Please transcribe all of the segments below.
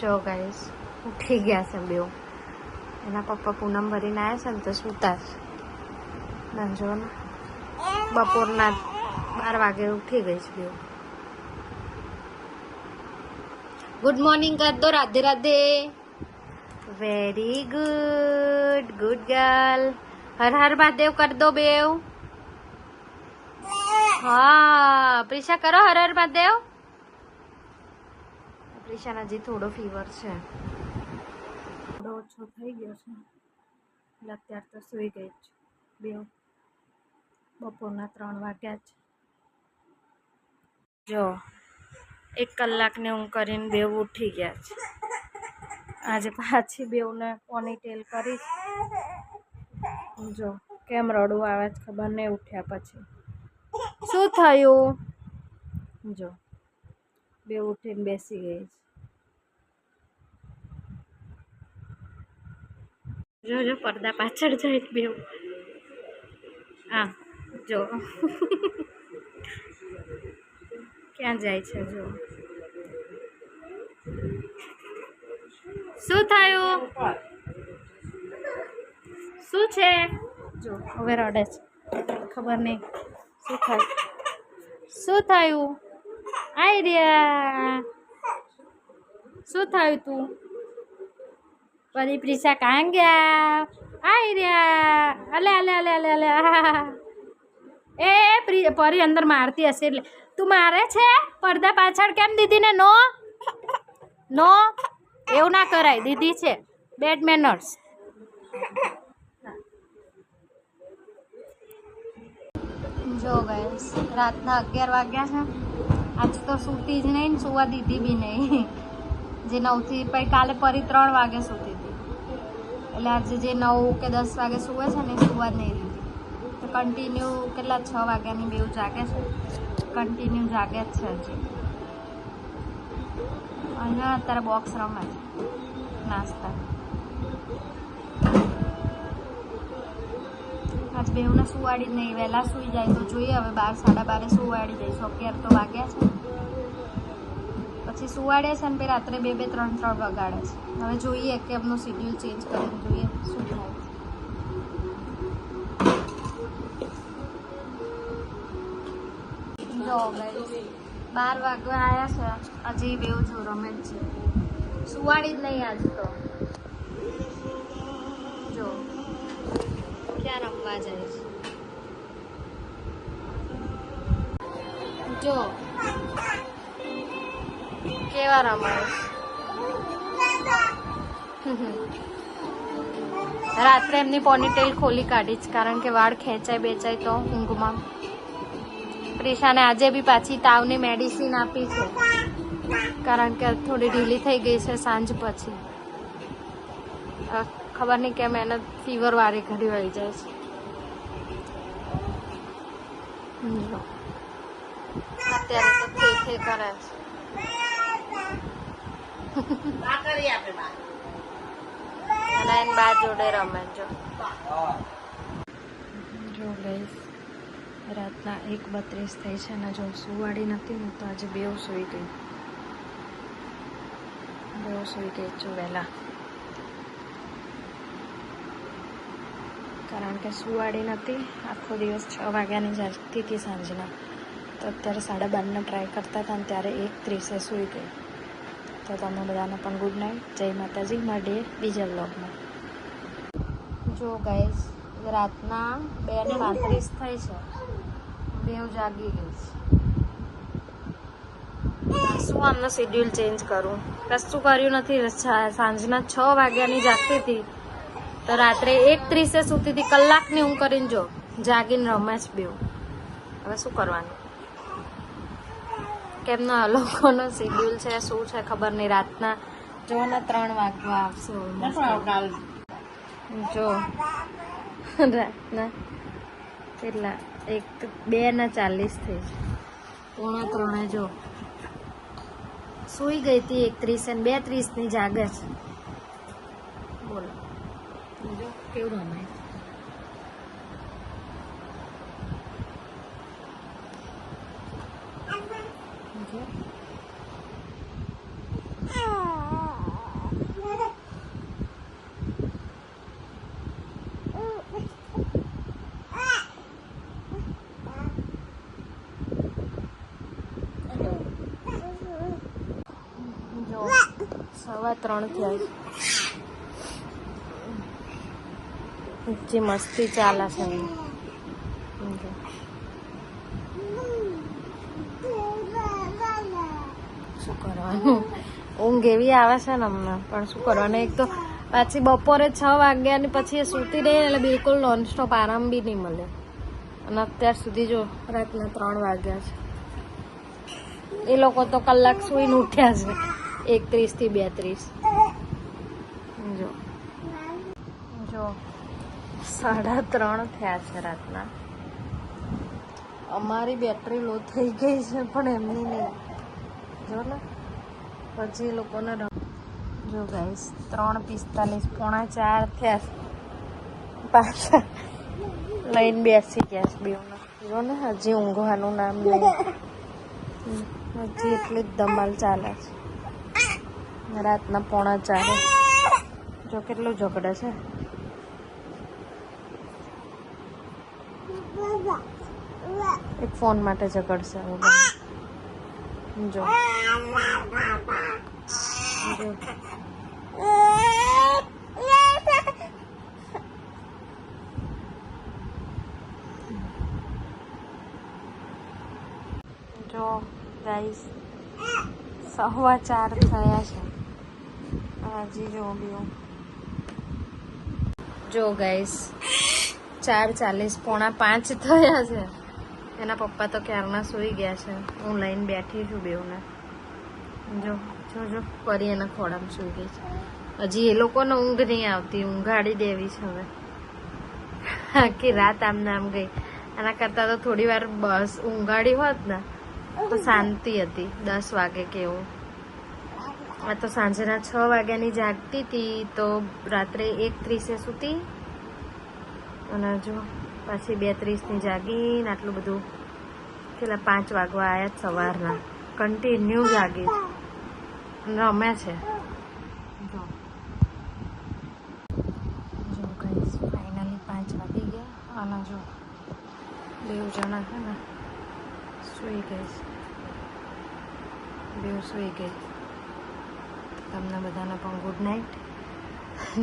જો ગાઈસ ઉઠી ગયા છે બેવ. એના પપ્પા પૂનમ ભરીને આવ્યા છે ને તો સૂતા છે. ના જો ને બપોરના 12 વાગે ઉઠી ગઈ છે બેવ. ગુડ મોર્નિંગ કર દો. Radhe Radhe. Very good. Good girl. Har Har Mahadev કર દો બેવ. હા પ્રિશા કરો હર હર મહાદેવ. પ્રિશાને હજી થોડો ફીવર છે, થોડો ઓછો થઈ ગયો છે એટલે અત્યારે તો સૂઈ ગઈ છે બેવ. બપોરના 3 વાગ્યા છે. જો 1 કલાકને ઊંઘ કરીને બેવ ઉઠી ગયા છે. આજે પાછી બેવને પોનીટેલ કરી. જો કેમ રડવું આવે છે ખબર નહીં ઉઠ્યા પછી. શું થયું? જો બે ઉઠીને બેસી ગઈ છે. જો જો પડદા પાછળ જાય બેવ. હા જો ક્યાં જાય છે. જો શું થયું? શું છે? જો હવે રડે છે. ખબર નહીં શું થયું. શું થયું? આઈ રહ્યા. શું થયું તું? પરી પ્રિશા કાં ગયા? આઈ રહ્યા. અલે અલે અલે અલે અલે. એ પરી અંદર મારતી હશે એટલે તું મારે છે. પડદા પાછળ કેમ દીદીને? નો નો એવું ના કરાય. દીદી છે. Bed manners. જો ગાઈસ રાતના 11 વાગ્યા છે. આજ તો સૂતી જ નહીં ને સુવા દીધી બી નહીં. જે 9થી પછી કાલે પરી 3 વાગે સૂતી હતી એટલે આજે જે 9 કે 10 વાગે સૂવે છે ને સુવા જ નહીં દીધી. તો કન્ટિન્યુ કેટલા 6 વાગ્યાની બેવ જાગે છે. કન્ટિન્યુ જાગે જ છે હજી. અને અત્યારે બોક્સ રમે છે નાસ્તા. આજ બેવને સુવાડી જ નહીં. વહેલા સૂઈ જાય તો જોઈએ. હવે 12 સાડા 12 સુવાડી દઈશું. 11 તો વાગ્યા છે. પછી સુવાડે છે ને પછી રાત્રે 2 2 3 3 વગાડે છે. હવે જોઈએ કે એમનું શેડ્યુલ ચેન્જ કરીને જોઈએ શું થાય. જો ગાઈસ 12 વાગવા આવ્યા છે. હજી બેવ જો રમે જ છે. સુવાડી જ નહીં આજ તો. જો ક્યાં રમવા જાય છે. જો કેવા રમાય. રાત્રે એમની પોનીટેલ ખોલી કાઢી છે કારણ કે વાળ ખેંચાય બેચાય તો ઊંઘમાં. પ્રિશાને આજે બી પાછી તાવની મેડિસિન આપી છે કારણ કે થોડી ઢીલી થઈ ગઈ છે સાંજ પછી. ખબર નહીં કેમ એને ફીવર વાળી ઘડી વળી જાય છે. અત્યારે તો થે કરે છે. અને એની બા જોડે રમે. જો ગાઈસ રાતના 1:32 થઈ છે ને જો સુવાડી નથી ને તો આજે બેવ સૂઈ ગઈ. બેવ સૂઈ ગઈ છું વહેલા કારણ કે સુવાડી નથી. આખો દિવસ 6 વાગ્યાની જાગતી હતી સાંજના. તો અત્યારે 12:30 ટ્રાય કરતા હતા ને ત્યારે 1:30 સૂઈ ગઈ. તો તમે બધાને પણ ગુડ નાઇટ. જય માતાજી. મળીએ બીજા વ્લોગમાં. જો ગાઈસ રાતના 2:35 થઈ છે. બેવ જાગી ગઈ છે. શું આમનું શેડ્યુલ ચેન્જ કરું? કશું કર્યું નથી. સાંજના 6 વાગ્યાની જાગતી હતી તો રાત્રે 1:30 સૂતી હતી. કલાકની ઊંઘ કરીને જો જાગીને રમે છે બેવ. હવે શું કરવાનું? કેમનો આ લોકોનો શેડ્યુલ છે શું છે ખબર નહીં. રાતના જો ને 3 વાગવા આવશે. જો રાતના કેટલા 2:40 થઈ છે. 2:45 જો સૂઈ ગઈ હતી. 1:30 અને 2:30ની જાગે છે. બોલો જો કેવું રમાય. 3:15 થયા છે. જે મસ્તી ચાલે છે એમ. શું કરવાનું, ઊંઘ એવી આવે છે ને હમણાં, પણ શું કરવાનું. એક તો પાછી બપોરે 6 વાગ્યાની પછી એ સૂતી રહી એટલે બિલકુલ નોનસ્ટોપ આરામ બી નહીં મળે. અને અત્યાર સુધી જો રાતના 3 વાગ્યા છે. એ લોકો તો કલાક સૂઈને ઉઠ્યા છે, 1:30 થી 2:30. જો 3:30 થયા છે રાતના. અમારી બેટરી લો થઈ ગઈ છે પણ એમની નહીં. જો ને પછી એ લોકોને જો ગાઈસ 3:45 પોણા 4 થયા છે. પાછા લઈને બેસી ગયા છે બેવને. જો ને હજી ઊંઘવાનું નામ નહીં. હજી એટલી જ ધમાલ ચાલે છે રાતના પોણા 4. જો કેટલું ઝઘડે છે. એક ફોન માટે ઝઘડશે. જો જો ગાઈસ 4:15 થયા છે. હજી જો બીજું જો ગાઈસ 4:40 પોણા 5 થયા છે. એના પપ્પા તો ક્યારના સૂઈ ગયા છે. હું લઈને બેઠી છું બેવને. જો જો જો ફરી એના ખોળામાં સૂઈ ગઈ છે. હજી એ લોકોને ઊંઘ નહીં આવતી. ઊંઘાડી દેવી છે હવે. આખી રાત આમને આમ ગઈ. આના કરતાં તો થોડી વાર બસ ઊંઘાડી હોત ને તો શાંતિ હતી. 10 વાગે કેવું. આ તો સાંજના 6 વાગ્યાની જાગતી હતી તો રાત્રે 1:30 સૂતી. અને જો પાછી 2:30ની જાગીને આટલું બધું પેલા 5 વાગવા આવ્યા સવારના. કન્ટિન્યુ જાગી રમે છે. જો જો ગાઈસ ફાઇનલી 5 વાગી ગયા. અને જો 2 જણા છે ને સૂઈ ગઈ છે. 2 સૂઈ ગઈ. તમને બધાને પણ ગુડ નાઇટ.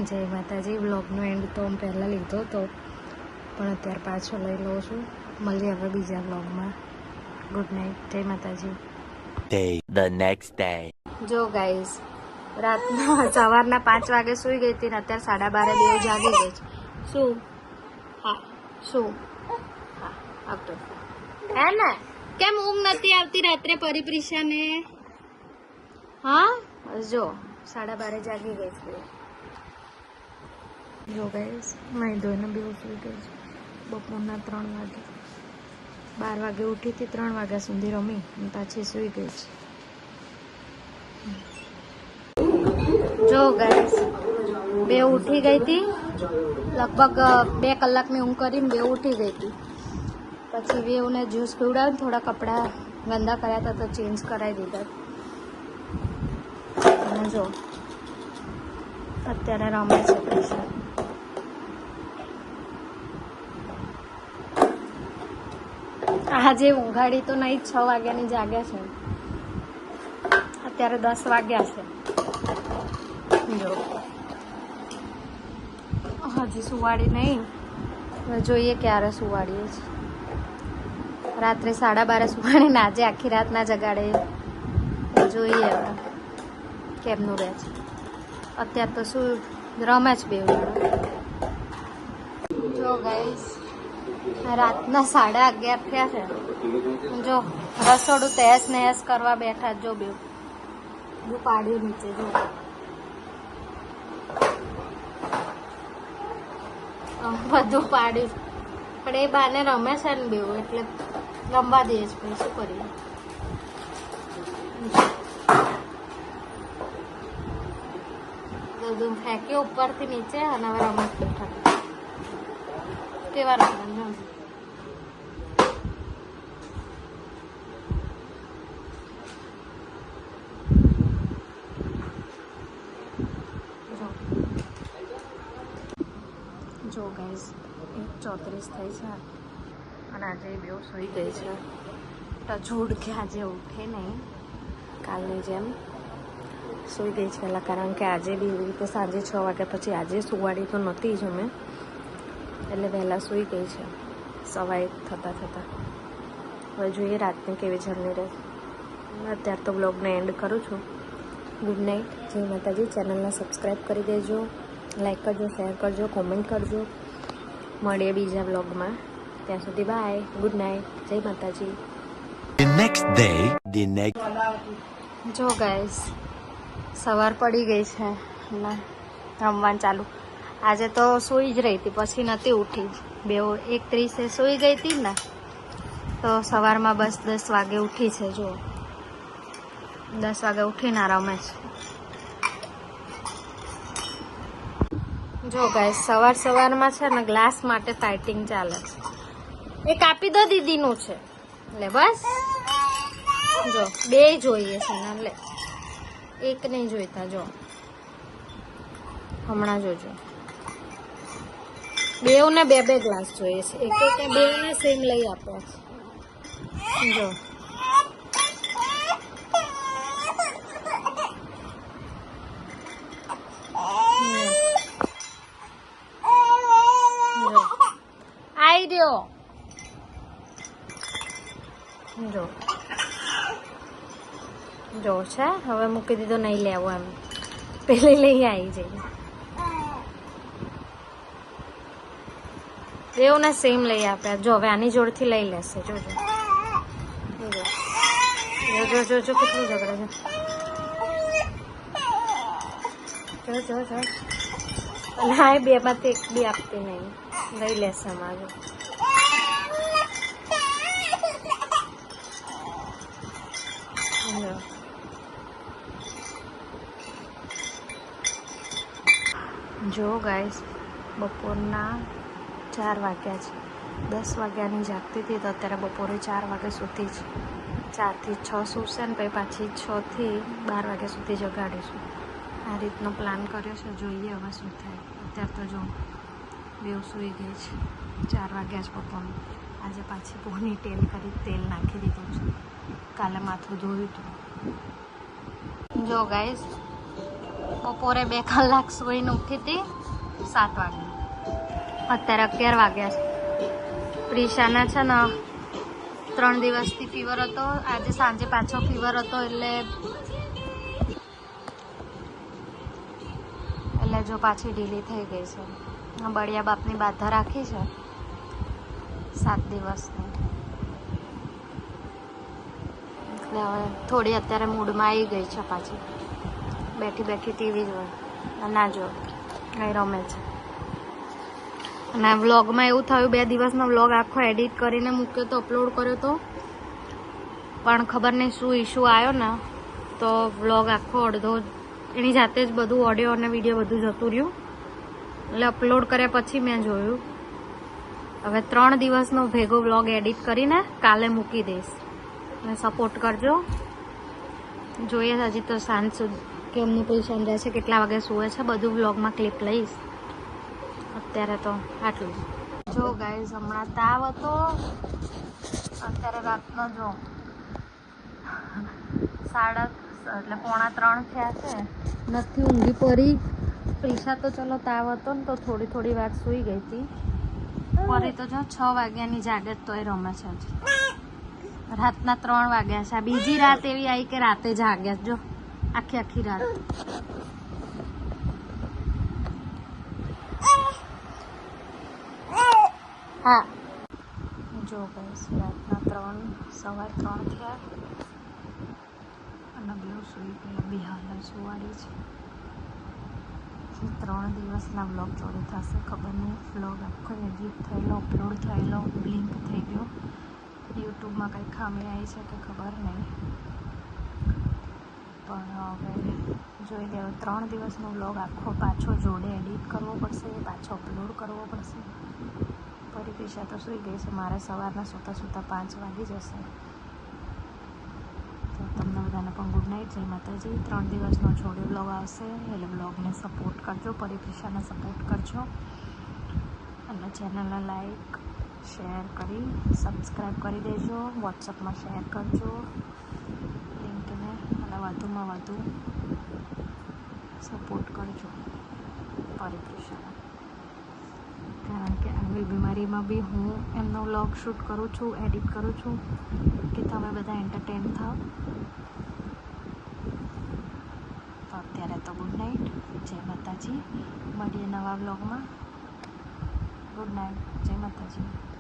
જય માતાજી. બ્લોગનો એન્ડ તો હું પહેલાં લીધો હતો પણ અત્યારે પાછો લઈ લઉં છું. મળીએ હવે બીજા બ્લોગમાં. Good night. જય માતાજી. The next day. જો ગાઈઝ રાતના સવારના 5 વાગે સૂઈ ગઈ હતી ને અત્યારે 12:30 2 જાગી ગઈ છે. શું હા શું હા આવતો હે ને? કેમ ઊંઘ નથી આવતી રાત્રે પરિપ્રિશાને? હા જો 12:30 જાગી ગઈ છે. જો ગાઈઝ નાઈ ધોઈને બે સૂઈ ગઈ છે. બપોરના 3 વાગે 12 વાગે ઉઠી હતી. 3 વાગ્યા સુધી રમી અને પાછી સૂઈ ગઈ છે. જો ગાઈસ 2 ઉઠી ગઈ હતી. લગભગ 2 કલાકની ઊંઘ કરીને 2 ઉઠી ગઈ હતી. પછી વેવને જ્યુસ પીવડાવ્યું. થોડા કપડાં ગંદા કર્યા હતા તો ચેન્જ કરાવી દીધા. અને જો અત્યારે રમે છે પૈસા. આજે ઊંઘાડી તો નહીં. 6 વાગ્યાની જાગ્યા છે. અત્યારે 10 વાગ્યા છે. જો હજી સુવાડી નહીં. હવે જોઈએ ક્યારે સુવાડીએ છે. રાત્રે 12:30 સુવાડીને આજે આખી રાત ના જગાડે. જોઈએ હવે કેમનું રહે છે. અત્યારે તો શું રમે છે 2 જણા. જો ગાઈસ રાતના 11:30 થયા છે. જો રસોડું તહેસ નહેસ કરવા બેઠા. જો 2 પાડ્યું નીચે. જો બધું પાડ્યું પણ એ બાને રમે છે ને 2 એટલે રમવા દે છે. પછી શું કરીએ. બધું ફેંક્યું ઉપરથી નીચે અને હવે રમત બેઠા. કેવા રમવાનું જો ગાઈઝ 1:34 થઈ છે અને આજે 2 સૂઈ ગઈ છે. ટચુડ કે આજે ઉઠે નહીં કાલની જેમ. સૂઈ ગઈ છે પહેલાં, કારણ કે આજે બી એવી રીતે સાંજે 6 વાગ્યા પછી આજે સુવાડી તો નહોતી જ અમે, એટલે વહેલા સૂઈ ગઈ છે 1:15 થતાં. હવે જોઈએ રાતની કેવી જર્ની રહે. અત્યારે તો બ્લોગને એન્ડ કરું છું. ગુડ નાઇટ, જય માતાજી. ચેનલને સબસ્ક્રાઈબ કરી દેજો, લાઈક કરજો, શેર કરજો, કોમેન્ટ કરજો. મળીએ બીજા બ્લોગમાં. ત્યાં સુધી બાય, ગુડ નાઇટ, જય માતાજી. The next day, જો ગાઈસ, સવાર પડી ગઈ છે અને રમવાનું ચાલુ. આજે તો સૂઈ જ રહી હતી, પછી નથી ઉઠી. 1:30 સૂઈ ગઈ હતી ને, તો સવારમાં બસ 10 વાગે ઉઠી છે. જો 10 વાગે ઉઠીને રમે છે. જો ગાઈસ, સવારમાં છે ને ગ્લાસ માટે ફાઇટિંગ ચાલે છે. એ કાપી દો, દીદીનું છે. લે બસ, જો 2 જોઈએ છે ને, લે 1 નહીં જોઈતા. જો હમણાં જોજો, 2 ને 2 ગ્લાસ જોઈએ છે. એક 2 ને સેમ લઈ આપો. જો આઈ રહ્યો. જો છે, હવે મૂકી દીધો, નહીં લેવો એમ, પેલી લઈ આવી જઈએ. 2 ને સેમ લઈ આપ્યા. જો હવે આની જોડથી લઈ લેશે. જોજો જો કેટલું ઝઘડે છે. જો અને હા, 2માંથી 1 બી આપતી નહીં, લઈ લેશે અમારું. જો ગાઈસ, બપોરના 4 વાગ્યા છે. 10 વાગ્યાની જાગતી હતી, તો અત્યારે બપોરે 4 વાગ્યા સુધી જ 4 થી 6 સૂશે ને પછી પાછી 6 થી 12 વાગ્યા સુધી જગાડીશું. આ રીતનો પ્લાન કર્યો છે. જોઈએ હવે શું થાય. અત્યારે તો જો 2 સૂઈ ગઈ છે. 4 વાગ્યા જ બપોરનું. આજે પાછી પોની તેલ નાખી દીધું છે. કાલે માથું ધોયું હતું. જો ગાઈસ, બપોરે 2 કલાક સૂઈને ઉઠી હતી 7 વાગે. અત્યારે 11 વાગ્યા છે. પ્રિશાને છે ને 3 દિવસથી ફીવર હતો. આજે સાંજે પાછો ફીવર હતો, એટલે જો પાછી ઢીલી થઈ ગઈ છે. બળિયા બાપની બાધા રાખી છે 7 દિવસની. એટલે હવે થોડી અત્યારે મૂડમાં આવી ગઈ છે પાછી. બેઠી ટીવી જોવે, ના જો અહીં રમે છે. અને વ્લોગમાં એવું થયું, 2 દિવસનો વ્લોગ આખો એડિટ કરીને મૂક્યો તો, અપલોડ કર્યો તો, પણ ખબર નહીં શું ઇશ્યુ આવ્યો ને, તો વ્લોગ આખો અડધો એની જાતે જ બધું ઓડિયો અને વિડીયો બધું જતું રહ્યું. એટલે અપલોડ કર્યા પછી મેં જોયું. હવે 3 દિવસનો ભેગો વ્લોગ એડિટ કરીને કાલે મૂકી દઈશ. અને સપોર્ટ કરજો. જોઈએ હજી તો સાંજ સુધી કેમનું પોઝિશન રહે છે, કેટલા વાગે સૂવે છે, બધું વ્લોગમાં ક્લિપ લઈશ. અત્યારે તો આટલું. જો ગાઈઝ, હમણાં તાવ હતો, અત્યારે રાતનો જો 2:45 થયા છે. નથી ઊંઘી પડી. પ્રિશા તો ચલો તાવ હતો ને તો થોડી વાર સૂઈ ગઈ હતી. ફરી તો જો 6 વાગ્યાની જાગે તોય રમે છે. રાતના 3 વાગ્યા છે. આ બીજી રાત એવી આવી કે રાતે જાગ્યા. જો આખી રાત. હા, જો બસ રાતના 3:15 થયા અને 2 સૂઈ ગયા. બિહાર સુવાડી છે. 3 દિવસના વ્લોગ જોડે થશે ખબર નહીં. વ્લોગ આખો એડિટ થયેલો, અપલોડ થયેલો, બ્લિંક થઈ ગયો. યુટ્યુબમાં કંઈ ખામી આવી છે કે ખબર નહીં, પણ હવે જોઈ લે. 3 દિવસનો વ્લોગ આખો પાછો જોડે એડિટ કરવો પડશે, પાછો અપલોડ કરવો પડશે. ફરી પીછા તો સૂઈ ગઈ છે. મારે સવારના સૂતા 5 વાગી જશે. તો તમને બધાને પણ ગુડ નાઇટ, જય માતાજી. 3 દિવસનો જોડે વ્લોગ આવશે, એટલે વ્લોગને સપોર્ટ કરજો, પરિપીશાને સપોર્ટ કરજો. અને ચેનલને લાઈક શેર કરી સબસ્ક્રાઈબ કરી દેજો. વોટ્સઅપમાં શેર કરજો લિંકને, અને વધુમાં વધુ સપોર્ટ કરજો પરિપ્રેક્ષાને, કારણ કે આવી બીમારીમાં બી હું એમનો વ્લોગ શૂટ કરું છું, એડિટ કરું છું કે તમે બધા એન્ટરટેન થાવ. તો અત્યારે તો ગુડ નાઇટ, જય માતાજી, મળીએ નવા વ્લોગમાં. ગુડ નાઇટ, જય માતાજી.